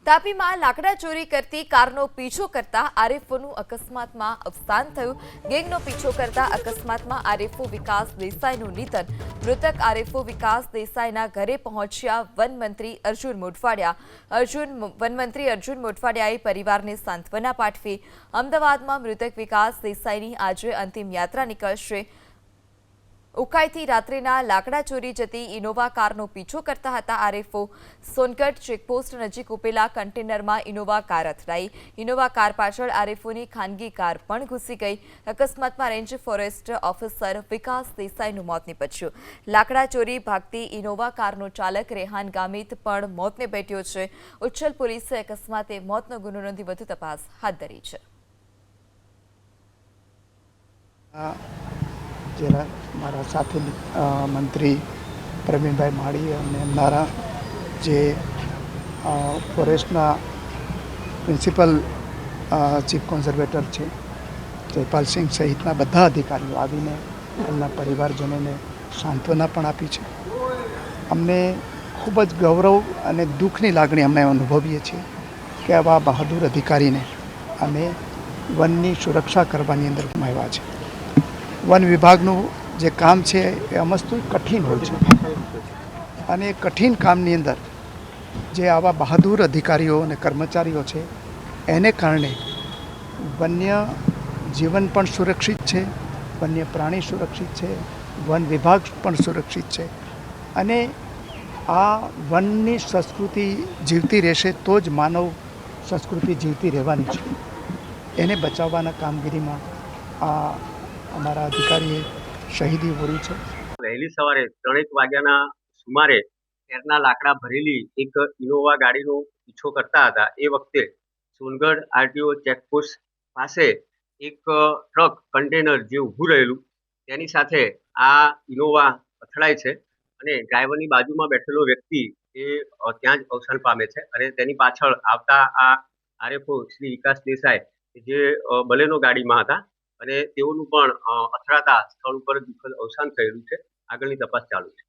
તાપીમાં લાકડા ચોરી કરતી કારનો પીછો કરતા આરેફોનું અકસ્માતમાં અવસાન થયું। ગેંગનો પીછો કરતા અકસ્માતમાં આરેફો વિકાસ દેસાઈનું નિધન। મૃતક આરેફો વિકાસ દેસાઈના ઘરે પહોંચ્યા વનમંત્રી અર્જુન મોઢવાડિયા। વનમંત્રી અર્જુન મોઢવાડિયાએ પરિવારને સાંત્વના પાઠવી। અમદાવાદમાં મૃતક વિકાસ દેસાઈની આજે અંતિમ યાત્રા નીકળશે। ઉકાઈથી રાત્રિના લાકડા ચોરી જતી ઇનોવા કારનો પીછો કરતા હતા આરેફો। સોનગઢ ચેકપોસ્ટ નજીક ઉભેલા કન્ટેનરમાં ઇનોવા કાર અથડાઈ। ઇનોવા કાર પાછળ આરેફોની ખાનગી કાર પણ ઘૂસી ગઈ। અકસ્માતમાં રેન્જ ફોરેસ્ટ ઓફિસર વિકાસ દેસાઈનું મોત નીપજ્યું। લાકડા ચોરી ભાગતી ઇનોવા કારનો ચાલક રેહાન ગામિત પણ મોતને ભેટ્યો છે। ઉચ્છલ પોલીસે અકસ્માતે મોતનો ગુનો નોંધી વધુ તપાસ હાથ ધરી છે। જેના મારા સાથે મંત્રી પ્રવીણભાઈ માળી અને મારા જે ફોરેસ્ટના પ્રિન્સિપલ ચીફ કોન્ઝર્વેટર છે જયપાલસિંહ સહિતના બધા અધિકારીઓ આવીને એમના પરિવારજનોને સાંત્વના પણ આપી છે। અમને ખૂબ જ ગૌરવ અને દુઃખની લાગણી અમે અનુભવીએ છીએ કે આવા બહાદુર અધિકારીને અમે વનની સુરક્ષા કરવાની અંદર ગુમાવ્યા છે। વન વિભાગનું જે કામ છે એ અમસ્તું કઠિન હોય છે અને કઠિન કામની અંદર જે આવા બહાદુર અધિકારીઓ અને કર્મચારીઓ છે એને કારણે વન્ય જીવન પણ સુરક્ષિત છે, વન્ય પ્રાણી સુરક્ષિત છે, વન વિભાગ પણ સુરક્ષિત છે અને આ વનની સંસ્કૃતિ જીવતી રહેશે તો જ માનવ સંસ્કૃતિ જીવતી રહેવાની છે। એને બચાવવાના કામગીરીમાં આ અમારા અધિકારીએ શહીદી વોરી છે। વહેલી સવારે 3 વાગ્યાના સુમારે એરના લાકડા ભરેલી એક ઇનોવા ગાડીનો પીછો કરતા હતા। એ વખતે સોનગઢ આરટીઓ ચેકપોસ્ટ પાસે એક ટ્રક કન્ટેનર જે ઊભું રહેલું તેની સાથે આ ઇનોવા અથડાય છે અને ડ્રાઈવરની બાજુમાં બેઠેલો વ્યક્તિ એ ત્યાં જ અવસાન પામે છે અને તેની પાછળ આવતા આ આરએફઓ શ્રી વિકાસ દેસાઈ જે બલેનો ગાડીમાં હતા અને તેઓનું પણ અથડાતા સ્થળ ઉપર દુઃખદ અવસાન થયેલું છે। આગળની તપાસ ચાલુ છે।